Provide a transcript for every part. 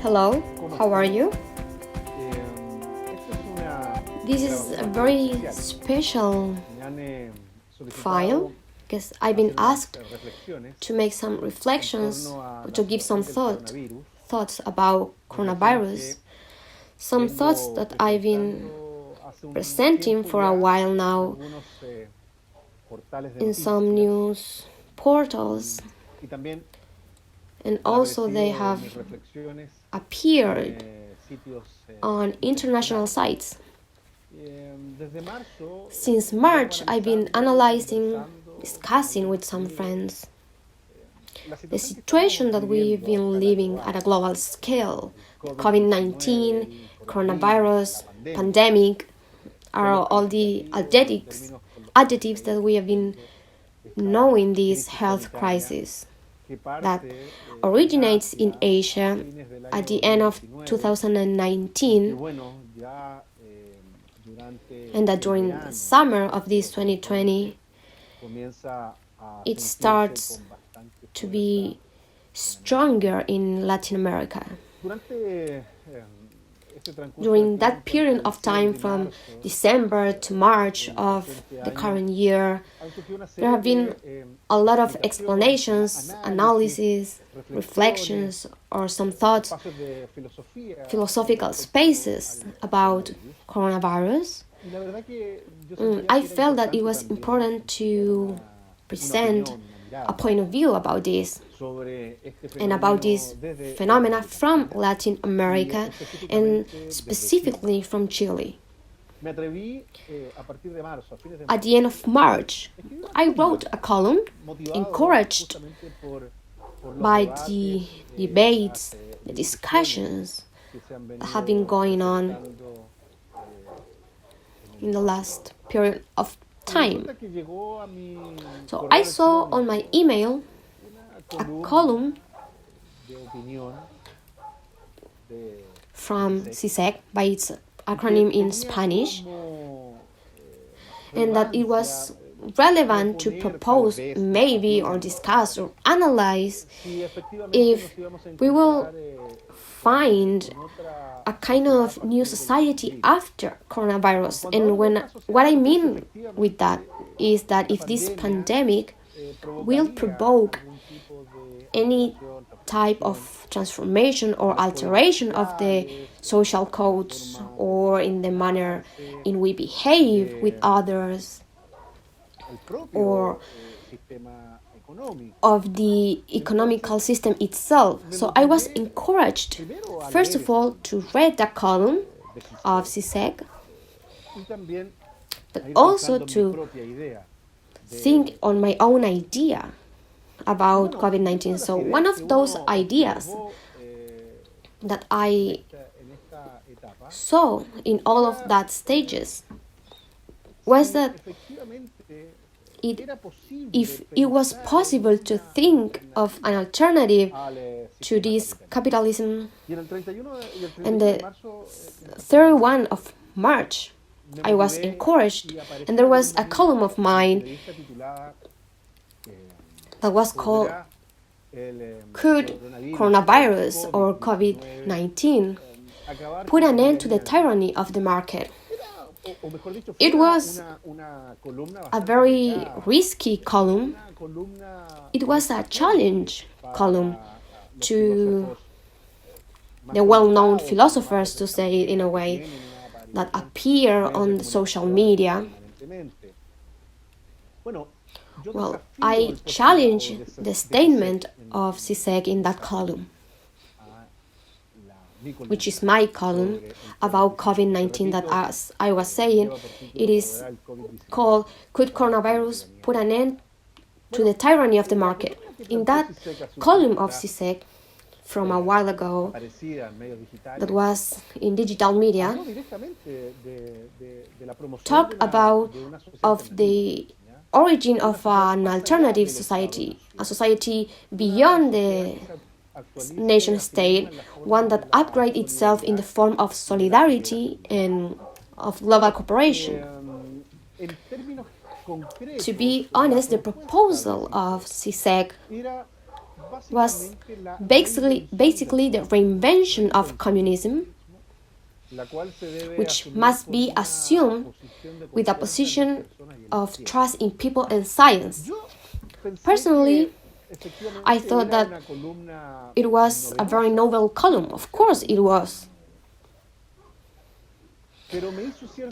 Hello, how are you? This is a very special file because I've been asked to make some reflections, to give some thoughts about coronavirus, some thoughts that I've been presenting for a while now in some news portals, and also they have appeared on international sites. Since March, I've been analyzing, discussing with some friends the situation that we've been living at a global scale. COVID-19, coronavirus, pandemic are all the adjectives that we have been knowing this health crisis that originates in Asia at the end of 2019, and that during the summer of this 2020 it starts to be stronger in Latin America. During that period of time from December to March of the current year, there have been a lot of explanations, analysis, reflections, or some thoughts, philosophical spaces about coronavirus. I felt that it was important to present a point of view about this and about this phenomena from Latin America and specifically from Chile. At the end of March, I wrote a column encouraged by the debates, the discussions that have been going on in the last period of time. So I saw on my email a column from CISEC by its acronym in Spanish, and that it was relevant to propose maybe or discuss or analyze if we will find a kind of new society after coronavirus. And what I mean with that is that if this pandemic will provoke any type of transformation or alteration of the social codes or in the manner in we behave with others, or of the economical system itself. So I was encouraged, first of all, to read the column of CISEC, but also to think on my own idea about COVID-19. So one of those ideas that I saw in all of that stages was that if it was possible to think of an alternative to this capitalism. And the 31 of March, I was encouraged, and there was a column of mine that was called "Could Coronavirus or COVID-19 Put an End to the Tyranny of the Market?" It was a very risky column. It was a challenge column to the well-known philosophers, to say it in a way, that appear on the social media. Well, I challenge the statement of CISEC in that column, which is my column about COVID-19, that, as I was saying, it is called "Could Coronavirus Put an End to the Tyranny of the Market?" In that column of CISEC from a while ago, that was in digital media, talk about of the origin of an alternative society, a society beyond the nation state, one that upgrades itself in the form of solidarity and of global cooperation. To be honest, the proposal of CISEC was basically the reinvention of communism, which must be assumed with a position of trust in people and science. Personally, I thought that it was a very novel column. Of course it was.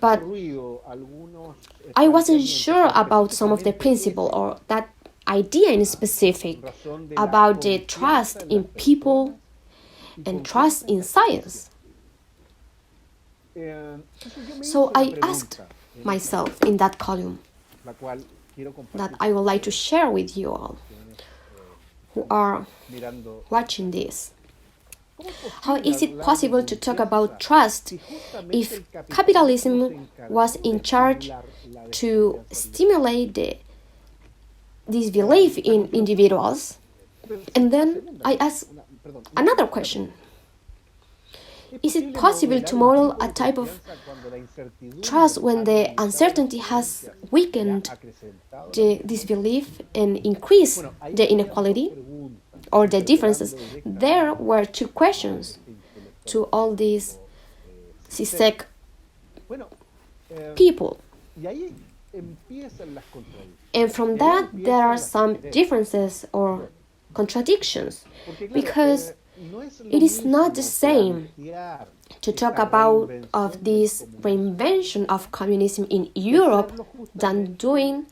But I wasn't sure about some of the principle or that idea in specific about the trust in people and trust in science. So I asked myself in that column that I would like to share with you all who are watching this. How is it possible to talk about trust if capitalism was in charge to stimulate this belief in individuals? And then I asked another question. Is it possible to model a type of trust when the uncertainty has weakened the disbelief and increased the inequality or the differences? There were two questions to all these CISEC people. And from that, there are some differences or contradictions, because it is not the same to talk about of this reinvention of communism in Europe than doing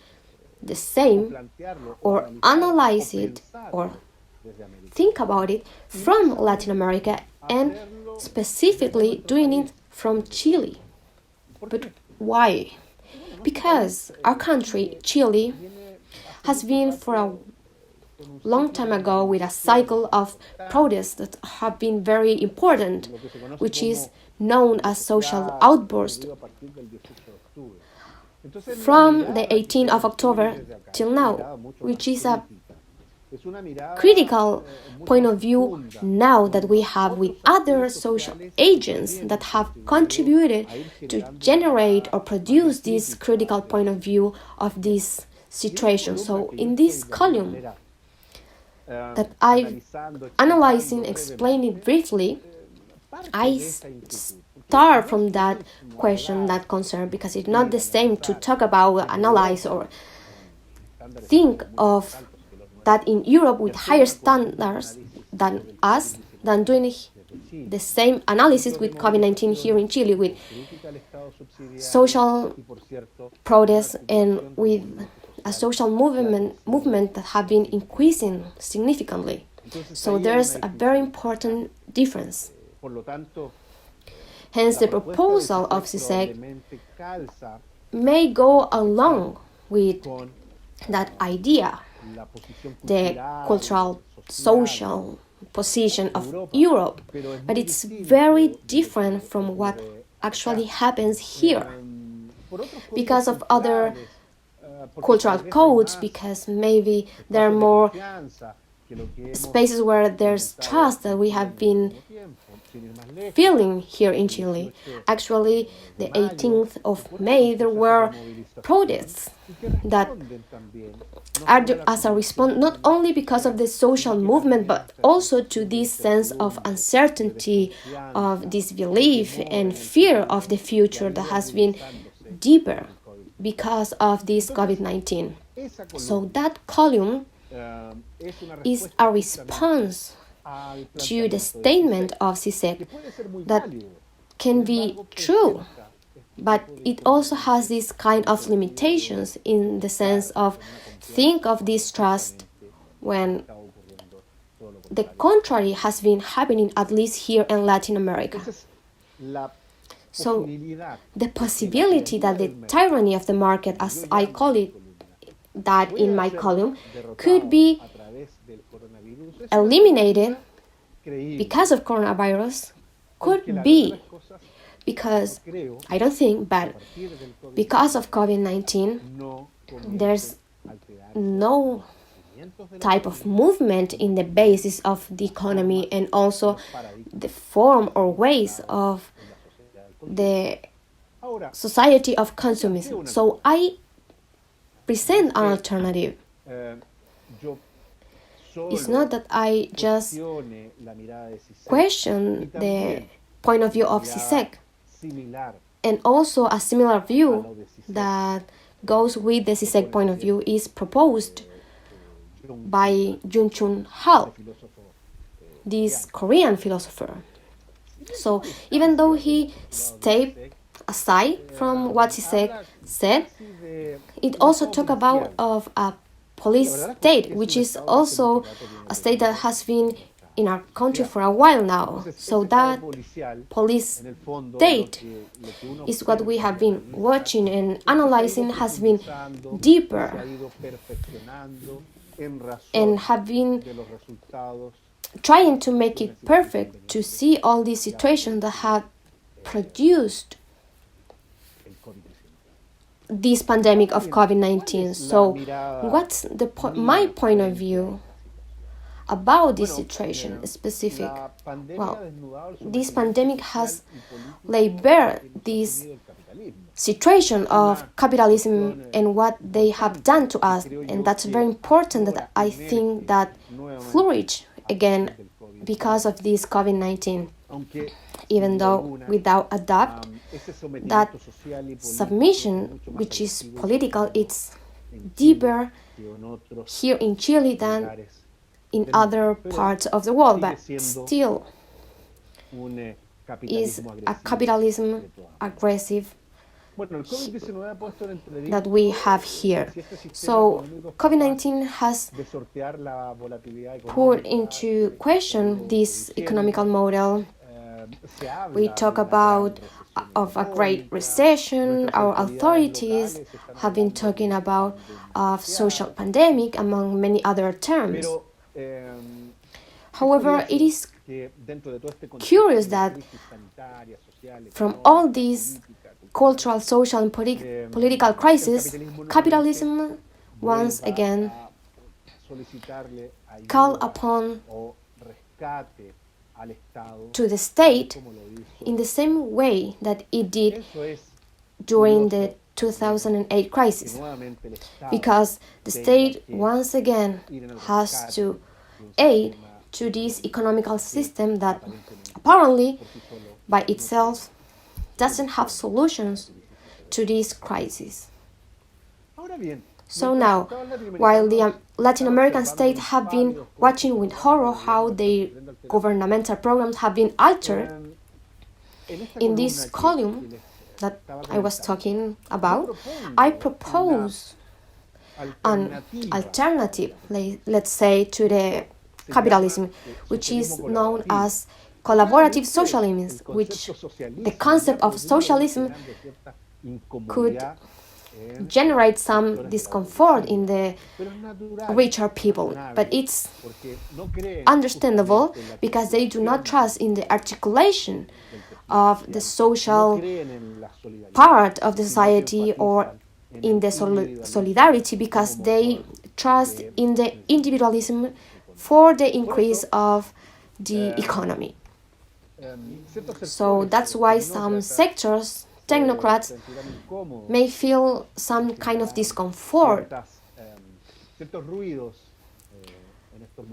the same or analyze it or think about it from Latin America and specifically doing it from Chile. But why? Because our country, Chile, has been for a long time ago with a cycle of protests that have been very important, which is known as social outburst. From the 18th of October till now, which is a critical point of view now that we have with other social agents that have contributed to generate or produce this critical point of view of this situation. So in this column that I analyzing, explaining briefly, I start from that question, that concern, because it's not the same to talk about, analyze, or think of that in Europe with higher standards than us, than doing the same analysis with COVID-19 here in Chile, with social protests and with a social movement that have been increasing significantly. So there's a very important difference. Hence, the proposal of CISEC may go along with that idea, the cultural, social position of Europe, but it's very different from what actually happens here because of other cultural codes, because maybe there are more spaces where there's trust that we have been feeling here in Chile. Actually, the 18th of May, there were protests that are as a response not only because of the social movement, but also to this sense of uncertainty, of disbelief and fear of the future that has been deeper because of this COVID-19. So that column is a response to the statement of CISEC that can be true, but it also has this kind of limitations in the sense of think of distrust when the contrary has been happening, at least here in Latin America. So the possibility that the tyranny of the market, as I call it, that in my column, could be eliminated because of coronavirus could be, because I don't think, but because of COVID-19, there's no type of movement in the basis of the economy and also the form or ways of the society of consumerism. So I present an alternative. it's not that I just question the point of view of CISEC, and also a similar view that goes with the CISEC point of view is proposed by Jung Chun Hal, this Korean philosopher. So even though he stepped aside from what CISEC said, it also talked about of a police state, which is also a state that has been in our country for a while now. So that police state is what we have been watching and analyzing, has been deeper and have been trying to make it perfect to see all these situations that have produced this pandemic of COVID-19. So what's my point of view about this situation specific? Well, this pandemic has laid bare this situation of capitalism and what they have done to us, and that's very important that I think that flourished again because of this COVID-19. Even though without a doubt that submission, which is political, it's deeper here in Chile than in other parts of the world, but still is a capitalism aggressive that we have here. So COVID-19 has put into question this economical model. We talk about of a great recession. Our authorities have been talking about of social pandemic, among many other terms. However, it is curious that from all these cultural, social, and political crises, capitalism once again called upon to the state in the same way that it did during the 2008 crisis, because the state once again has to aid to this economical system that apparently by itself doesn't have solutions to this crisis. So now, while the Latin American states have been watching with horror how their governmental programs have been altered, in this column that I was talking about, I propose an alternative, let's say, to the capitalism, which is known as collaborative socialism, which the concept of socialism could generate some discomfort in the richer people, but it's understandable because they do not trust in the articulation of the social part of the society or in the solidarity, because they trust in the individualism for the increase of the economy. So that's why some sectors, technocrats, may feel some kind of discomfort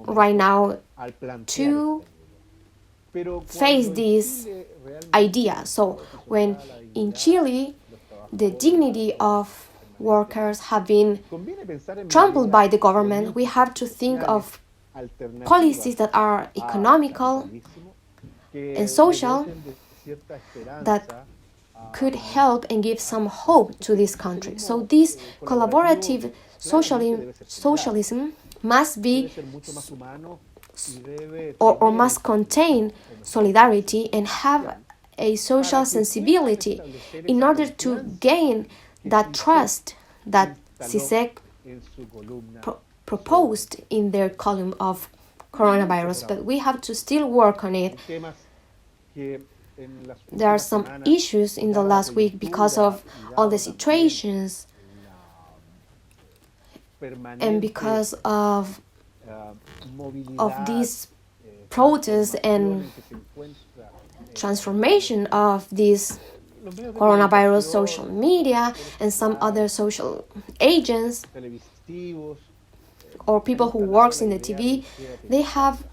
right now to face this idea. So when in Chile the dignity of workers have been trampled by the government, we have to think of policies that are economical and social that could help and give some hope to this country. So this collaborative socialism must be or must contain solidarity and have a social sensibility in order to gain that trust that CISEC proposed in their column of coronavirus. But we have to still work on it. There are some issues in the last week because of all the situations and because of these protests and transformation of this coronavirus social media and some other social agents or people who works in the TV, they have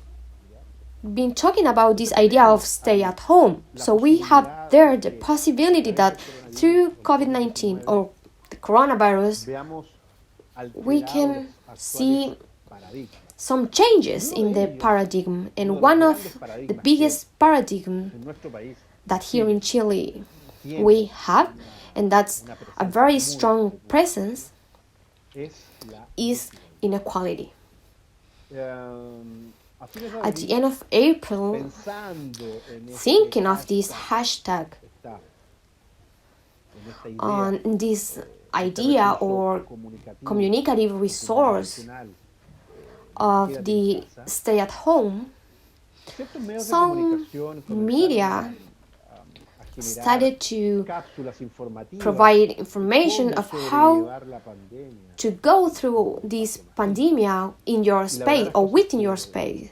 been talking about this idea of stay at home. So we have there the possibility that through COVID-19 or the coronavirus, we can see some changes in the paradigm. And one of the biggest paradigm that here in Chile we have, and that's a very strong presence, is inequality. At the end of April, thinking of this hashtag on this idea or communicative resource of the stay at home, some media started to provide information of how to go through this pandemic in your space or within your space.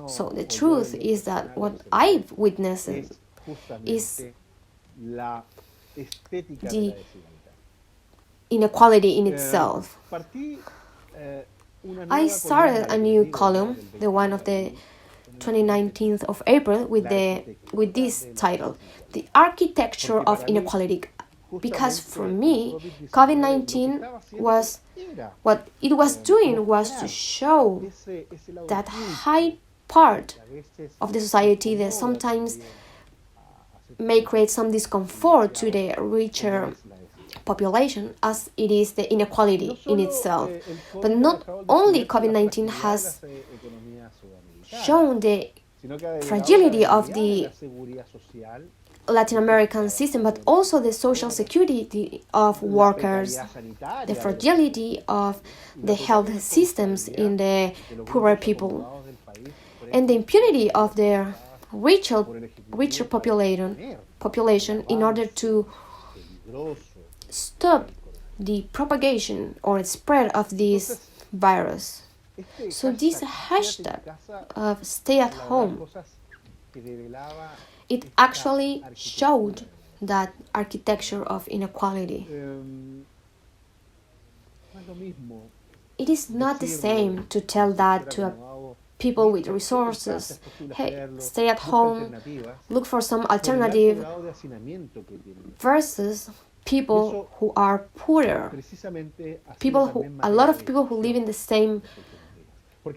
So the truth is that what I've witnessed is the inequality in itself. I started a new column, the one of the 19th of April, with this title, The Architecture of Inequality, because for me, COVID-19 was, what it was doing was to show that high part of the society that sometimes may create some discomfort to the richer population, as it is the inequality in itself. But not only COVID-19 has shown the fragility of the Latin American system, but also the social security of workers, the fragility of the health systems in the poorer people, and the impunity of the richer population in order to stop the propagation or spread of this virus. So this hashtag of stay at home, it actually showed that architecture of inequality. It is not the same to tell that to people with resources, hey, stay at home, look for some alternative, versus people who are poorer, a lot of people who live in the same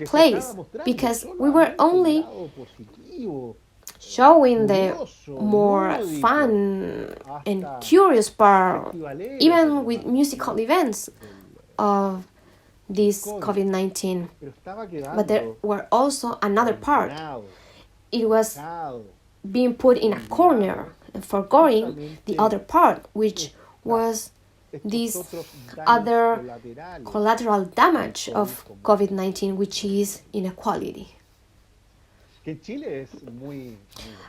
place, because we were only showing the more fun and curious part, even with musical events of this COVID-19. But there were also another part. It was being put in a corner and forgetting the other part, which was this other collateral damage of COVID-19, which is inequality.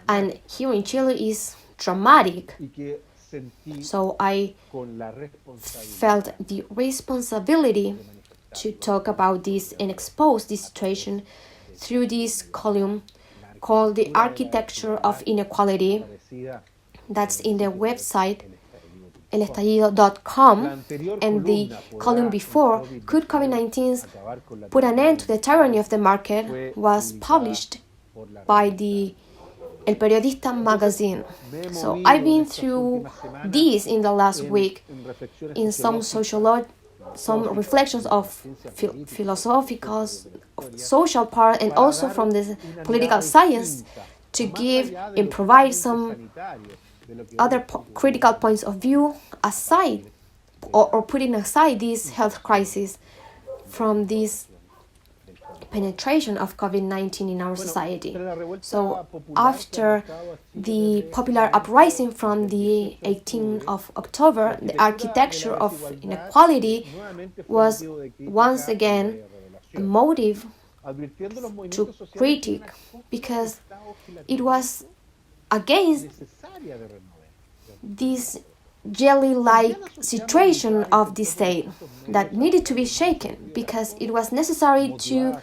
And here in Chile is dramatic. So I felt the responsibility to talk about this and expose this situation through this column called The Architecture of Inequality. That's in the website elestallido.com, and the column before, Could COVID-19 Put an End to the Tyranny of the Market, was published by the El Periodista magazine. So I've been through this in the last week in some reflections of philosophical, social part, and also from the political science, to give and provide some other critical points of view aside, or putting aside this health crisis from this penetration of COVID-19 in our society. So after the popular uprising from the 18th of October, the architecture of inequality was once again a motive to critique, because it was against this jelly-like situation of the state that needed to be shaken, because it was necessary to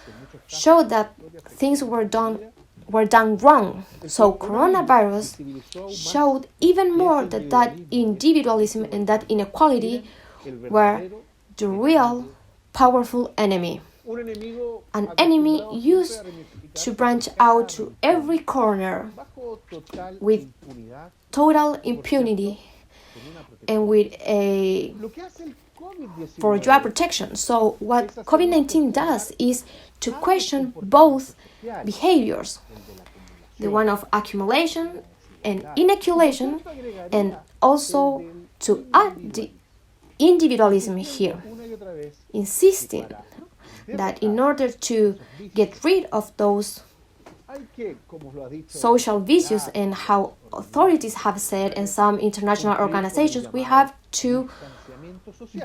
show that things were done wrong. So coronavirus showed even more that individualism and that inequality were the real powerful enemy. an enemy used to branch out to every corner with total impunity and with a bourgeois protection. So what COVID-19 does is to question both behaviors, the one of accumulation and inoculation, and also to add the individualism here, insisting that in order to get rid of those social vicious and how authorities have said and some international organizations, we have to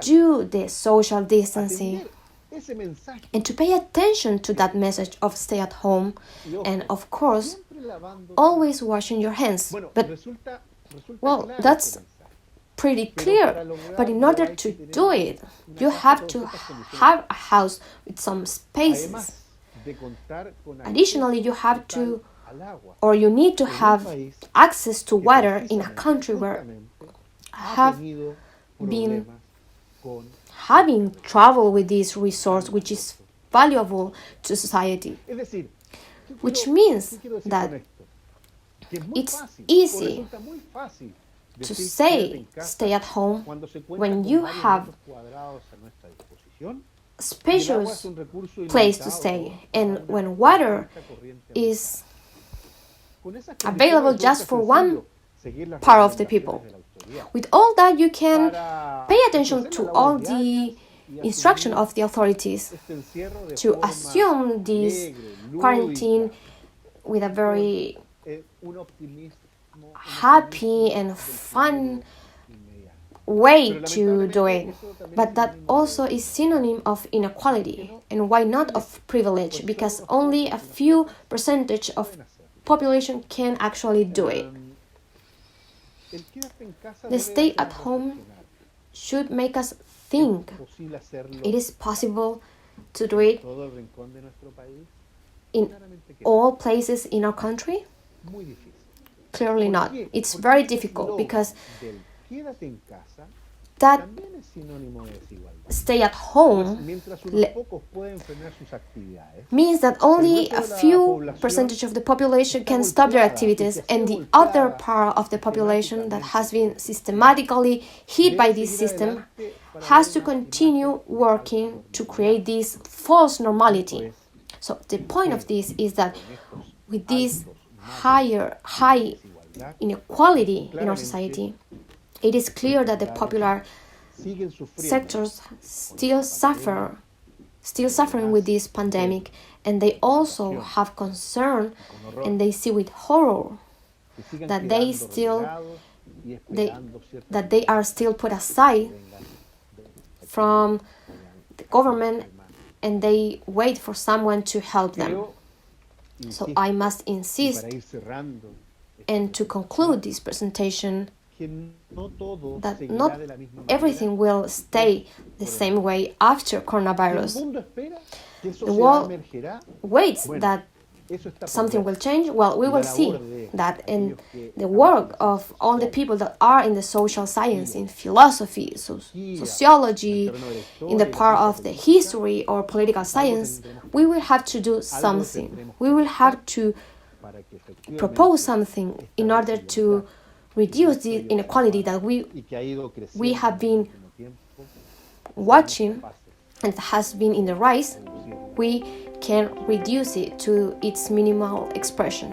do the social distancing and to pay attention to that message of stay at home and, of course, always washing your hands. But, well, that's pretty clear. But in order to do it, you have to have a house with some spaces. Additionally, you have to, or you need to have access to water in a country where have been having trouble with this resource, which is valuable to society. Which means that it's easy to say stay at home when you have spacious place to stay and when water is available just for one part of the people. With all that, you can pay attention to all the instruction of the authorities to assume this quarantine with a very happy and fun way to do it. But that also is synonym of inequality. And why not of privilege? Because only a few percentage of population can actually do it. The stay at home should make us think it is possible to do it in all places in our country? Clearly not. It's very difficult because that stay at home means that only a few percentage of the population can stop their activities, and the other part of the population that has been systematically hit by this system has to continue working to create this false normality. So the point of this is that with this high inequality in our society, it is clear that the popular sectors still suffering with this pandemic, and they also have concern and they see with horror that they are still put aside from the government and they wait for someone to help them. So I must insist, and to conclude this presentation, that not everything will stay the same way after coronavirus. The world waits that something will change. Well, we will see that in the work of all the people that are in the social science, in philosophy, sociology, in the part of the history or political science, we will have to do something. We will have to propose something in order to reduce the inequality that we have been watching and has been in the rise. We can reduce it to its minimal expression.